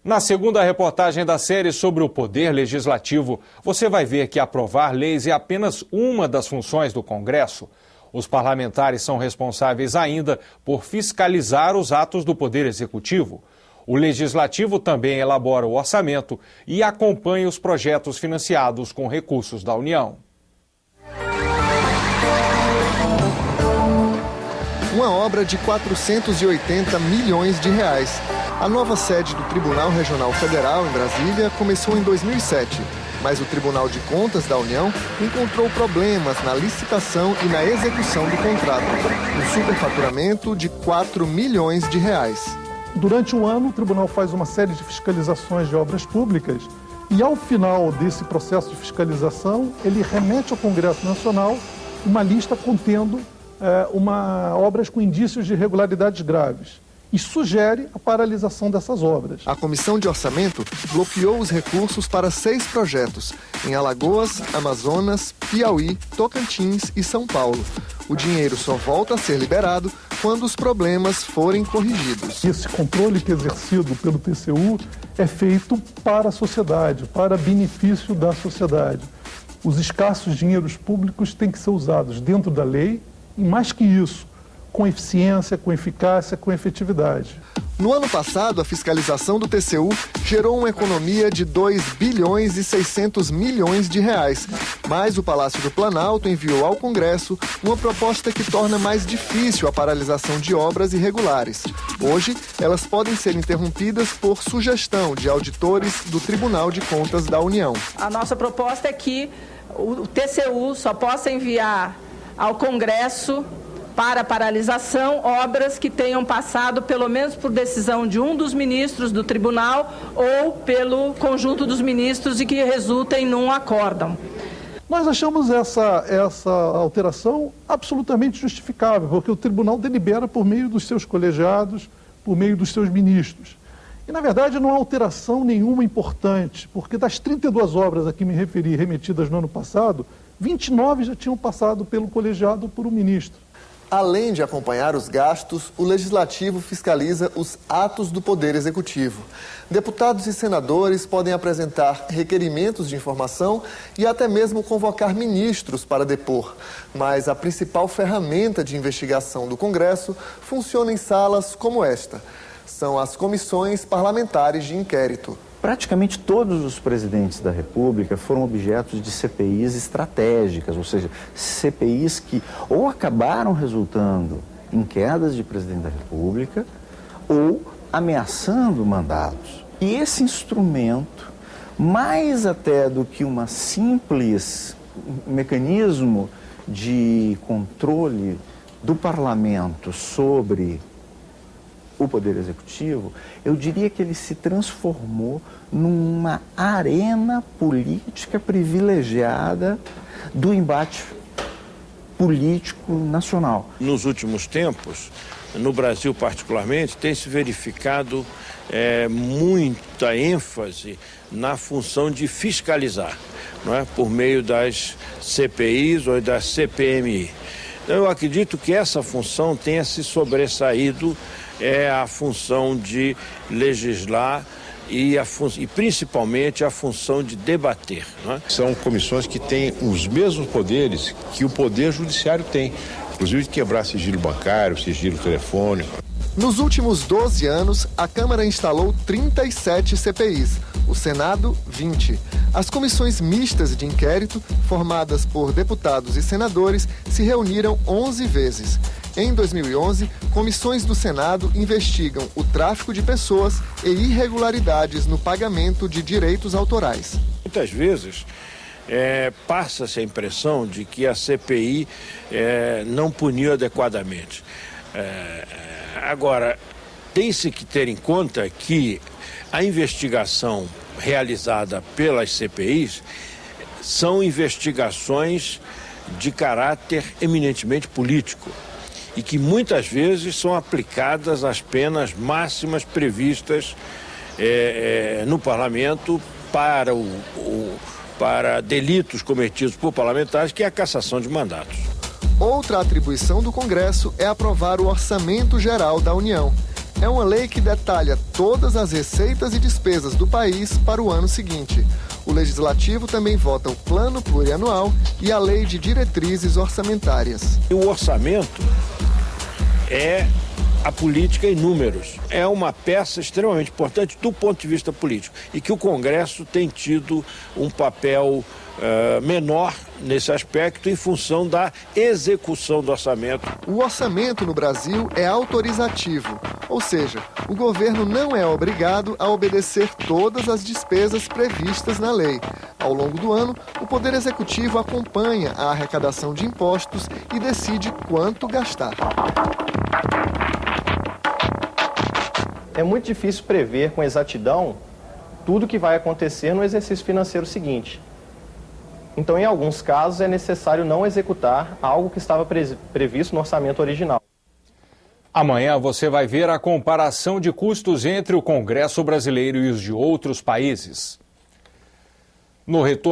Na segunda reportagem da série sobre o Poder Legislativo, você vai ver que aprovar leis é apenas uma das funções do Congresso. Os parlamentares são responsáveis ainda por fiscalizar os atos do Poder Executivo. O Legislativo também elabora o orçamento e acompanha os projetos financiados com recursos da União. Uma obra de 480 milhões de reais. A nova sede do Tribunal Regional Federal, em Brasília, começou em 2007. Mas o Tribunal de Contas da União encontrou problemas na licitação e na execução do contrato. Um superfaturamento de 4 milhões de reais. Durante um ano, o tribunal faz uma série de fiscalizações de obras públicas e, ao final desse processo de fiscalização, ele remete ao Congresso Nacional uma lista contendo obras com indícios de irregularidades graves e sugere a paralisação dessas obras. A Comissão de Orçamento bloqueou os recursos para 6 projetos, em Alagoas, Amazonas, Piauí, Tocantins e São Paulo. O dinheiro só volta a ser liberado quando os problemas forem corrigidos. Esse controle que é exercido pelo TCU é feito para a sociedade, para benefício da sociedade. Os escassos dinheiros públicos têm que ser usados dentro da lei e, mais que isso, com eficiência, com eficácia, com efetividade. No ano passado, a fiscalização do TCU gerou uma economia de 2 bilhões e 600 milhões de reais. Mas o Palácio do Planalto enviou ao Congresso uma proposta que torna mais difícil a paralisação de obras irregulares. Hoje, elas podem ser interrompidas por sugestão de auditores do Tribunal de Contas da União. A nossa proposta é que o TCU só possa enviar ao Congresso para paralisação obras que tenham passado pelo menos por decisão de um dos ministros do tribunal ou pelo conjunto dos ministros e que resultem num acórdão. Nós achamos essa alteração absolutamente justificável, porque o tribunal delibera por meio dos seus colegiados, por meio dos seus ministros. E, na verdade, não há alteração nenhuma importante, porque das 32 obras a que me referi, remetidas no ano passado, 29 já tinham passado pelo colegiado por um ministro. Além de acompanhar os gastos, o Legislativo fiscaliza os atos do Poder Executivo. Deputados e senadores podem apresentar requerimentos de informação e até mesmo convocar ministros para depor. Mas a principal ferramenta de investigação do Congresso funciona em salas como esta. São as comissões parlamentares de inquérito. Praticamente todos os presidentes da República foram objetos de CPIs estratégicas, ou seja, CPIs que ou acabaram resultando em quedas de presidente da República ou ameaçando mandatos. E esse instrumento, mais até do que um simples mecanismo de controle do parlamento sobre o Poder Executivo, eu diria que ele se transformou numa arena política privilegiada do embate político nacional. Nos últimos tempos, no Brasil particularmente, tem se verificado muita ênfase na função de fiscalizar, não é? Por meio das CPIs ou das CPMI. Então, eu acredito que essa função tenha se sobressaído a função de legislar e principalmente a função de debater. Né? São comissões que têm os mesmos poderes que o Poder Judiciário tem, inclusive de quebrar sigilo bancário, sigilo telefônico. Nos últimos 12 anos, a Câmara instalou 37 CPIs, o Senado, 20. As comissões mistas de inquérito, formadas por deputados e senadores, se reuniram 11 vezes. Em 2011, comissões do Senado investigam o tráfico de pessoas e irregularidades no pagamento de direitos autorais. Muitas vezes passa-se a impressão de que a CPI não puniu adequadamente. Agora, tem-se que ter em conta que a investigação realizada pelas CPIs são investigações de caráter eminentemente político e que muitas vezes são aplicadas as penas máximas previstas no parlamento para delitos cometidos por parlamentares, que é a cassação de mandatos. Outra atribuição do Congresso é aprovar o Orçamento Geral da União. É uma lei que detalha todas as receitas e despesas do país para o ano seguinte. O Legislativo também vota o Plano Plurianual e a Lei de Diretrizes Orçamentárias. O orçamento é a política em números. É uma peça extremamente importante do ponto de vista político e que o Congresso tem tido um papel menor nesse aspecto em função da execução do orçamento. O orçamento no Brasil é autorizativo, ou seja, o governo não é obrigado a obedecer todas as despesas previstas na lei. Ao longo do ano, o Poder Executivo acompanha a arrecadação de impostos e decide quanto gastar. É muito difícil prever com exatidão tudo o que vai acontecer no exercício financeiro seguinte. Então, em alguns casos, é necessário não executar algo que estava previsto no orçamento original. Amanhã você vai ver a comparação de custos entre o Congresso brasileiro e os de outros países. No retorno